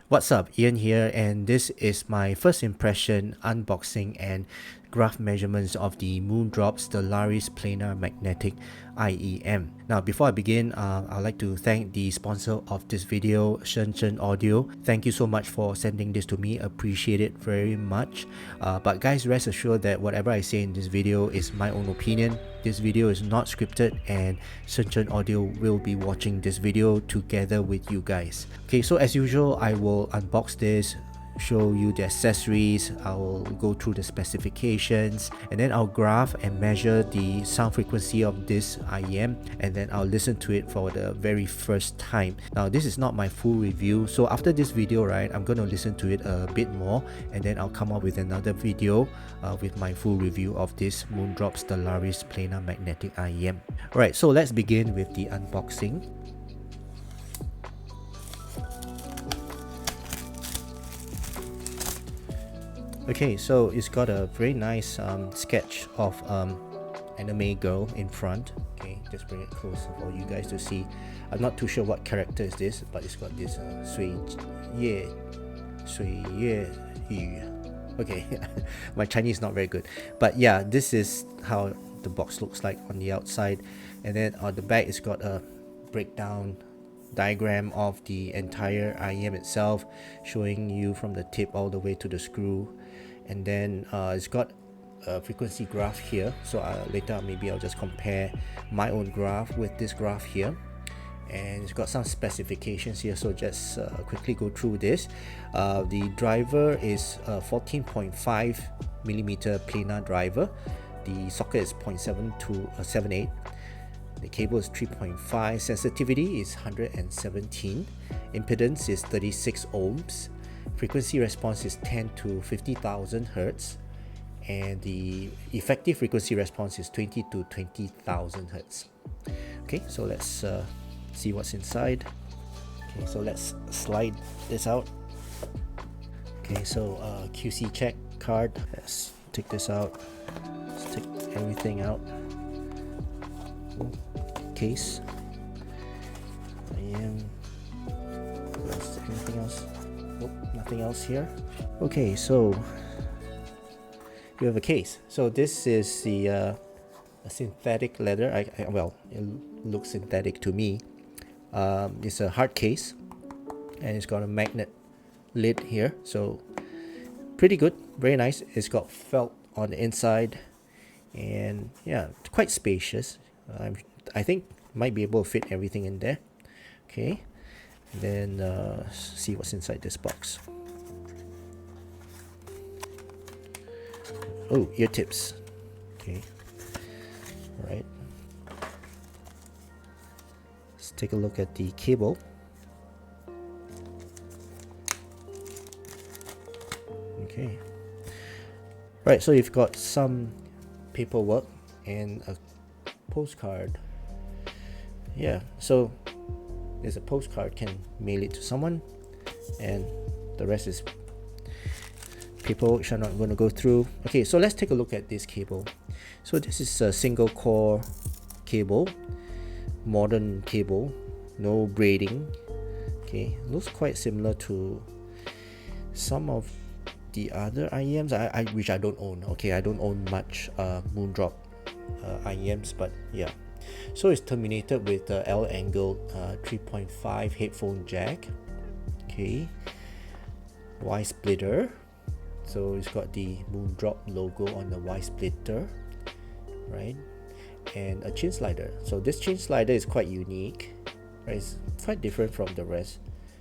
What's up, Ian here, and this is my first impression, unboxing, and graph measurements of the Moondrop Stellaris Planar Magnetic IEM. Now, before I begin, I'd like to thank the sponsor of this video, Shenzhen Audio. Thank you so much for sending this to me, appreciate it very much. But guys, rest assured that whatever I say in this video is my own opinion. This video is not scripted, and Shenzhen Audio will be watching this video together with you guys. Okay, so as usual, I will unbox this, show you the accessories, I'll go through the specifications, and then I'll graph and measure the sound frequency of this IEM, and then I'll listen to it for the very first time. Now, this is not my full review, so after this video, right, I'm going to listen to it a bit more, and then I'll come up with another video with my full review of this Moondrop Stellaris Planar Magnetic IEM. Alright, so let's begin with the unboxing. Okay, so it's got a very nice sketch of anime girl in front. Okay, just bring it closer for you guys to see. I'm not too sure what character is this, but it's got this Sui Ye Yu. Okay, my Chinese is not very good, but yeah, this is how the box looks like on the outside, and then on the back it's got a breakdown diagram of the entire IEM itself, showing you from the tip all the way to the screw, and then it's got a frequency graph here, so later maybe I'll just compare my own graph with this graph here, and it's got some specifications here, so just quickly go through this. The driver is a 14.5 millimeter planar driver. The socket is 0.7 to 7.8. The cable is 3.5, sensitivity is 117, impedance is 36 ohms, frequency response is 10 to 50,000 hertz, and the effective frequency response is 20 to 20,000 hertz. Okay, so let's see what's inside. Okay, so let's slide this out. Okay, so QC check card. Let's take this out. Let's take everything out. Case. Anything else? Nope, nothing else here. Okay, so you have a case. So this is the a synthetic leather. Well, it looks synthetic to me. It's a hard case, and it's got a magnet lid here. So pretty good, very nice. It's got felt on the inside, and yeah, it's quite spacious. I think might be able to fit everything in there. Okay, and then see what's inside this box. Oh, ear tips. Okay, all right. Let's take a look at the cable. Okay, right. So you've got some paperwork and a postcard. Yeah, so there's a postcard, can mail it to someone, and the rest is paperwork which I'm not going to go through. Okay, so let's take a look at this cable. So this is a single core cable, modern cable, no braiding. Okay, looks quite similar to some of the other IEMs which I don't own. Okay, I don't own much Moondrop IEMs, but yeah. So it's terminated with the L-angle 3.5 headphone jack. Okay, Y splitter. So it's got the Moondrop logo on the Y splitter, right? And a chin slider. So this chin slider is quite unique, right? It's quite different from the rest.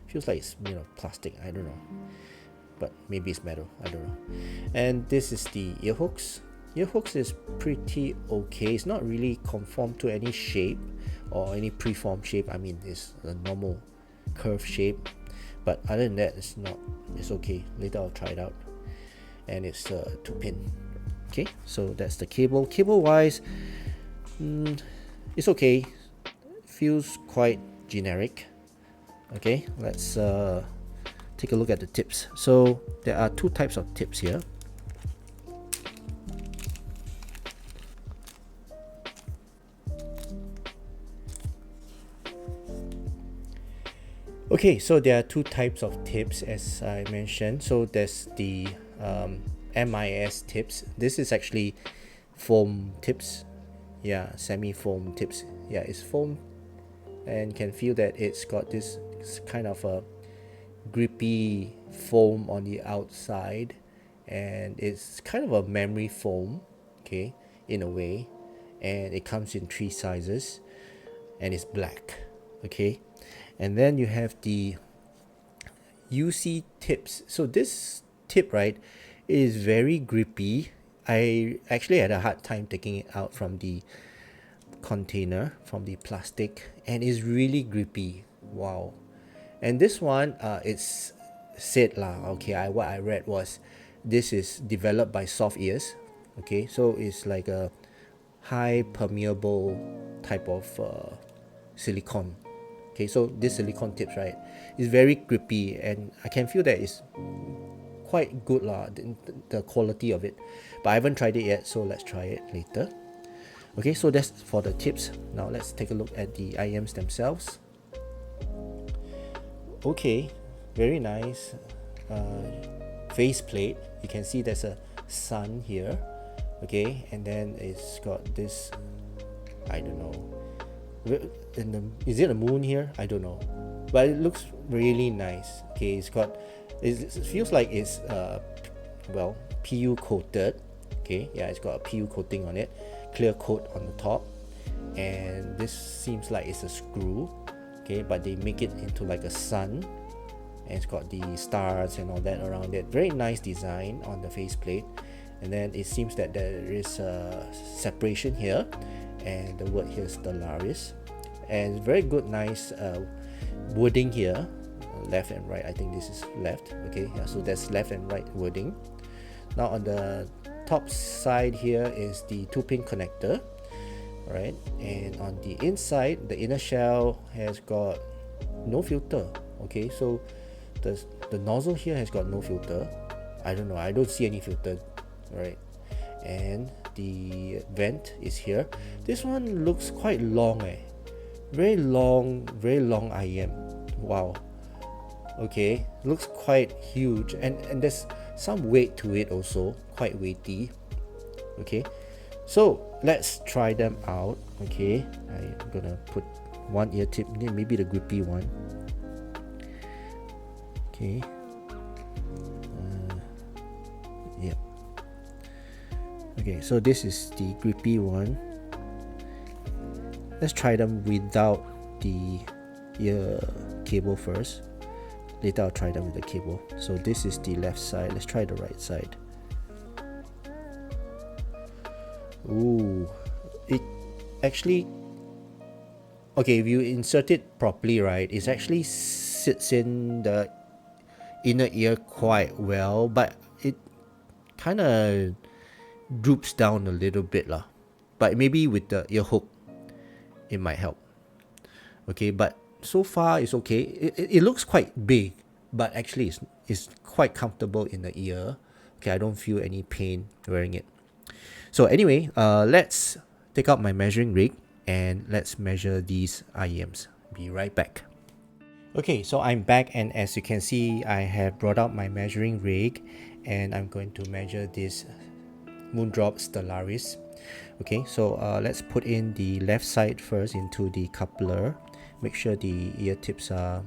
Feels like it's, plastic. I don't know, but maybe it's metal. I don't know. And this is the ear hooks. Ear hooks is pretty okay. It's not really conformed to any shape or any preformed shape. I mean, it's a normal curve shape, but other than that, it's okay. Later I'll try it out. And it's 2-pin. Okay, so that's the cable. Cable wise, it's okay. Feels quite generic. Okay, let's take a look at the tips. So there are two types of tips here. Okay, so there are two types of tips as I mentioned. So there's the MIS tips. This is actually foam tips. Yeah, semi-foam tips. Yeah, it's foam, and can feel that it's got this kind of a grippy foam on the outside, and it's kind of a memory foam, okay, in a way, and it comes in three sizes, and it's black, okay. And then you have the UC tips. So this tip, right, is very grippy. I actually had a hard time taking it out from the container, from the plastic, and it's really grippy. Wow. And this one, it's said lah. Okay, what I read was, this is developed by Soft Ears. Okay, so it's like a high permeable type of silicone. Okay, so this silicone tips, right, is very grippy, and I can feel that it's quite good lah, the quality of it. But I haven't tried it yet, so let's try it later. Okay, so that's for the tips. Now let's take a look at the IEMs themselves. Okay, very nice face plate. You can see there's a sun here, okay, and then it's got this, I don't know, is it a moon here? I don't know, but it looks really nice. Okay, it feels like it's well, PU coated. Okay, yeah, it's got a PU coating on it, clear coat on the top, and this seems like it's a screw. Okay, but they make it into like a sun, and it's got the stars and all that around it. Very nice design on the faceplate. And then it seems that there is a separation here, and the word here is Stellaris, and very good, nice wording here, left and right. I think this is left. Okay, yeah, so that's left and right wording. Now on the top side here is the 2-pin connector. Right, and on the inside, the inner shell has got no filter. Okay, so the nozzle here has got no filter. I don't know, I don't see any filter. Right, and the vent is here. This one looks quite long, very long IEM. Wow. Okay, looks quite huge, and there's some weight to it also, quite weighty. Okay, so let's try them out. Okay, I'm gonna put one ear tip, maybe the grippy one. Okay, yeah. Okay, so this is the grippy one. Let's try them without the ear cable first. Later I'll try them with the cable. So this is the left side. Let's try the right side. Ooh, it actually, okay, if you insert it properly, right, it actually sits in the inner ear quite well, but it kind of droops down a little bit lah. But maybe with the ear hook, it might help. Okay, but so far it's okay. It looks quite big, but actually it's quite comfortable in the ear. Okay, I don't feel any pain wearing it. So anyway, let's take out my measuring rig and let's measure these IEMs. Be right back. Okay, so I'm back, and as you can see, I have brought out my measuring rig, and I'm going to measure this Moondrop Stellaris. Okay, so let's put in the left side first into the coupler. Make sure the ear tips are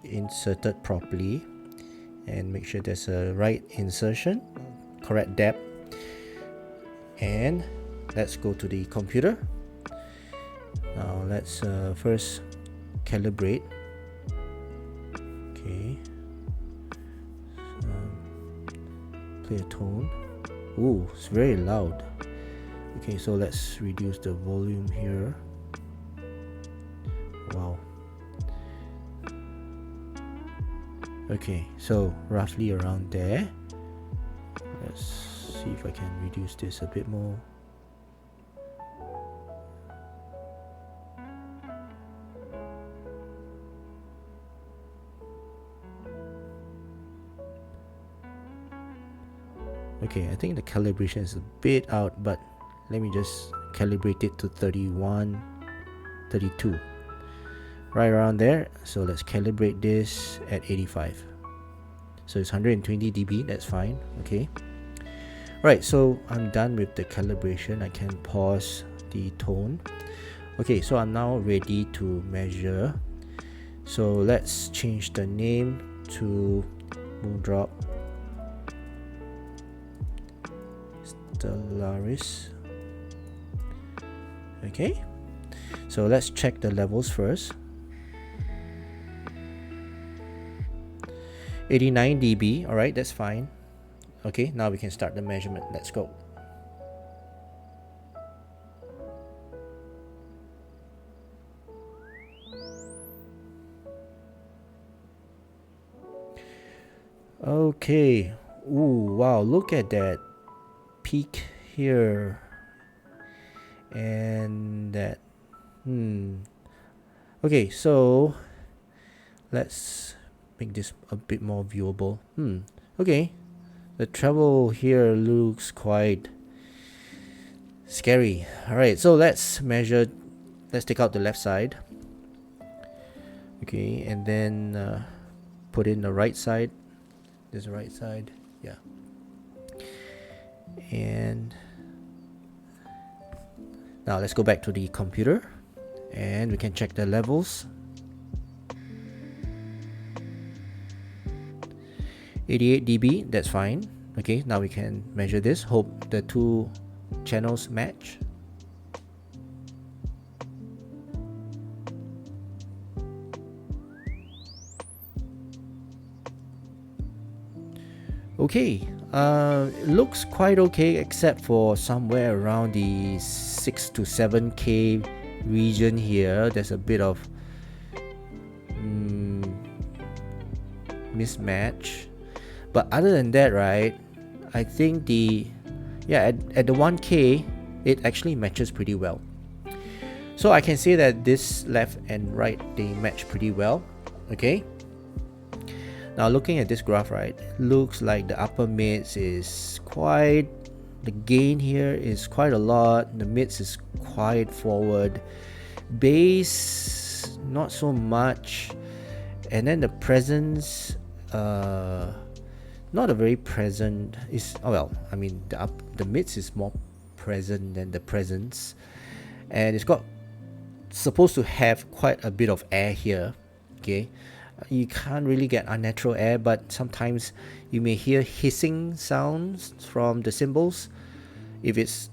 inserted properly, and make sure there's a right insertion, correct depth. And let's go to the computer. Now let's first calibrate. Okay, play a tone. Ooh, it's very loud. Okay, so let's reduce the volume here. Wow. Okay, so roughly around there. Let's see if I can reduce this a bit more. Okay, I think the calibration is a bit out, but let me just calibrate it to 31, 32. right around there. So let's calibrate this at 85. So it's 120 dB, that's fine. Okay. Right, so I'm done with the calibration. I can pause the tone. Okay, so I'm now ready to measure. So let's change the name to Moondrop Stellaris. Okay, so let's check the levels first. 89 dB, alright, that's fine. Okay, now we can start the measurement. Let's go. Okay. Ooh, wow, look at that peak here. And that. Okay, so let's make this a bit more viewable. Okay. The treble here looks quite scary. Alright, so let's measure. Let's take out the left side. Okay, and then put in the right side. This right side, yeah. And now let's go back to the computer and we can check the levels. 88 dB, that's fine. Okay, now we can measure this. Hope the two channels match. Okay, looks quite okay except for somewhere around the 6 to 7K region here. There's a bit of mismatch. But other than that, right, I think at the 1K, it actually matches pretty well. So I can say that this left and right, they match pretty well. Okay. Now looking at this graph, right, looks like the upper mids is quite, the gain here is quite a lot, the mids is quite forward, bass not so much, and then the presence not a very present, is, oh well, I mean the mids is more present than the presence, and it's got supposed to have quite a bit of air here. Okay, you can't really get unnatural air, but sometimes you may hear hissing sounds from the cymbals if it's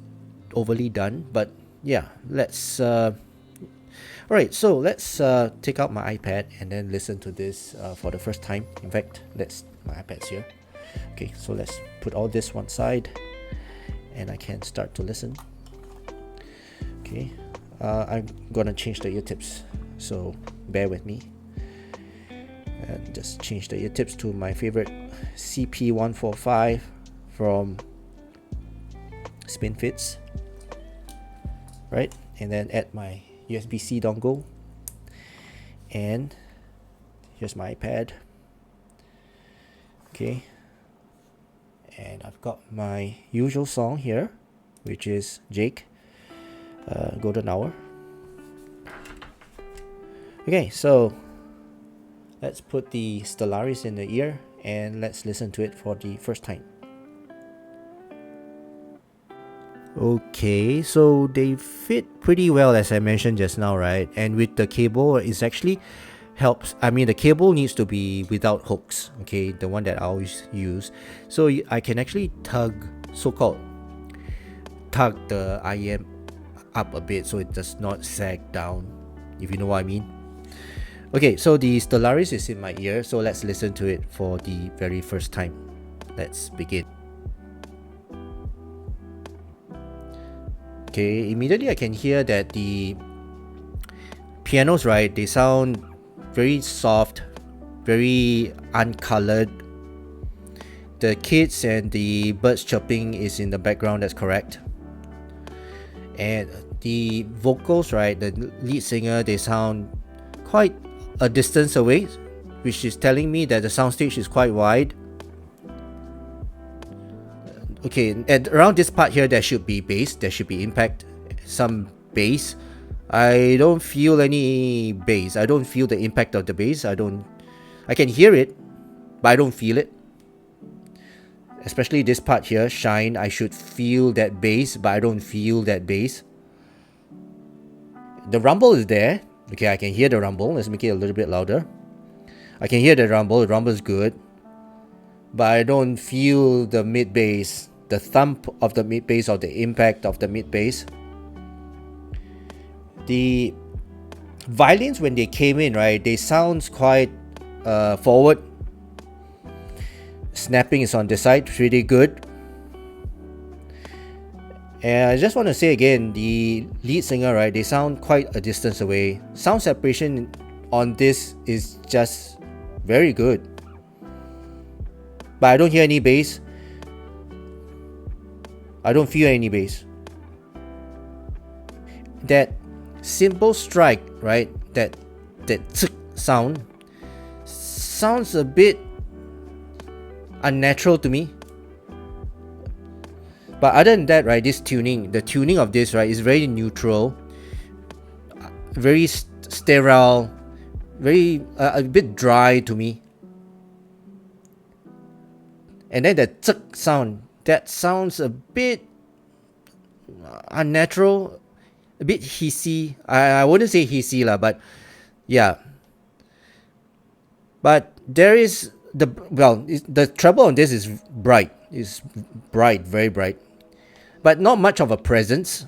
overly done. But yeah, let's alright, so let's take out my iPad and then listen to this for the first time. In fact, my iPad's here. Okay, so let's put all this one side and I can start to listen. Okay, I'm gonna change the ear tips, so bear with me. And just change the ear tips to my favorite CP145 from Spinfits, right? And then add my USB-C dongle, and here's my iPad. Okay, and I've got my usual song here, which is Jake, Golden Hour. Okay, so let's put the Stellaris in the ear and let's listen to it for the first time. Okay, so they fit pretty well as I mentioned just now, right? And with the cable, it's actually helps. I mean, the cable needs to be without hooks, okay? The one that I always use. So I can actually so-called tug the IEM up a bit so it does not sag down, if you know what I mean. Okay, so the Stellaris is in my ear, so let's listen to it for the very first time. Let's begin. Okay, immediately I can hear that the pianos, right, they sound very soft, very uncolored. The kids and the birds chirping is in the background, that's correct. And the vocals, right, the lead singer, they sound quite a distance away, which is telling me that the soundstage is quite wide. Okay, and around this part here, there should be bass, there should be impact, some bass. I don't feel any bass. I don't feel the impact of the bass. I can hear it, but I don't feel it. Especially this part here, shine, I should feel that bass, but I don't feel that bass. The rumble is there. Okay, I can hear the rumble. Let's make it a little bit louder. I can hear the rumble is good. But I don't feel the mid bass, the thump of the mid bass or the impact of the mid bass. The violins, when they came in, right, they sound quite forward. Snapping is on this side, pretty good. And I just want to say again, the lead singer, right, they sound quite a distance away. Sound separation on this is just very good. But I don't hear any bass. I don't feel any bass. That simple strike, right, that tsk sound sounds a bit unnatural to me. But other than that, right, this tuning, the tuning of this, right, is very neutral, very sterile, very a bit dry to me. And then the tsk sound, that sounds a bit unnatural, a bit hissy. I wouldn't say hissy lah, but yeah. But there is the treble on this is bright. It's bright, very bright, but not much of a presence.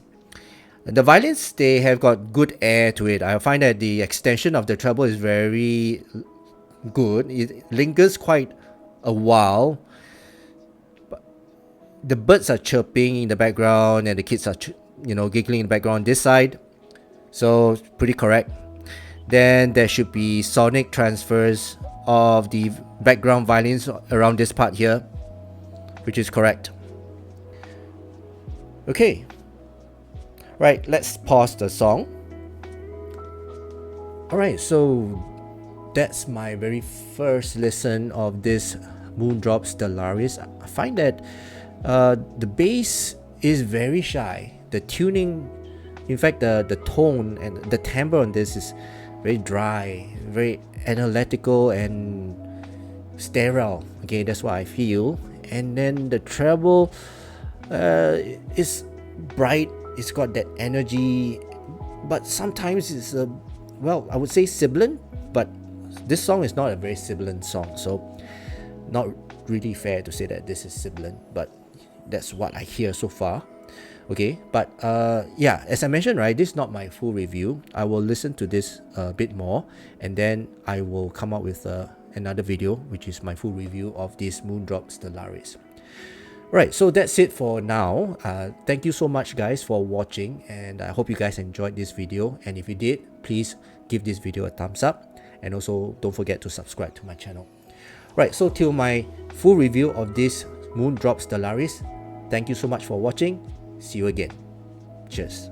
The violins, they have got good air to it. I find that the extension of the treble is very good. It lingers quite a while. The birds are chirping in the background, and the kids are giggling in the background this side, so pretty correct. Then there should be sonic transfers of the background violins around this part here, which is correct. Okay, right, let's pause the song. Alright, so that's my very first listen of this Moondrop Stellaris. I find that the bass is very shy. The tuning, in fact, the tone and the timbre on this is very dry, very analytical and sterile. Okay, that's what I feel. And then the treble is bright. It's got that energy, but sometimes it's I would say sibilant. But this song is not a very sibilant song, so not really fair to say that this is sibilant. But that's what I hear so far. Okay, but yeah, as I mentioned, right, this is not my full review. I will listen to this a bit more, and then I will come up with another video, which is my full review of this Moondrop Stellaris. Right, so that's it for now. Thank you so much, guys, for watching, and I hope you guys enjoyed this video. And if you did, please give this video a thumbs up, and also don't forget to subscribe to my channel. Right, so till my full review of this Moondrop Stellaris, thank you so much for watching. See you again. Cheers.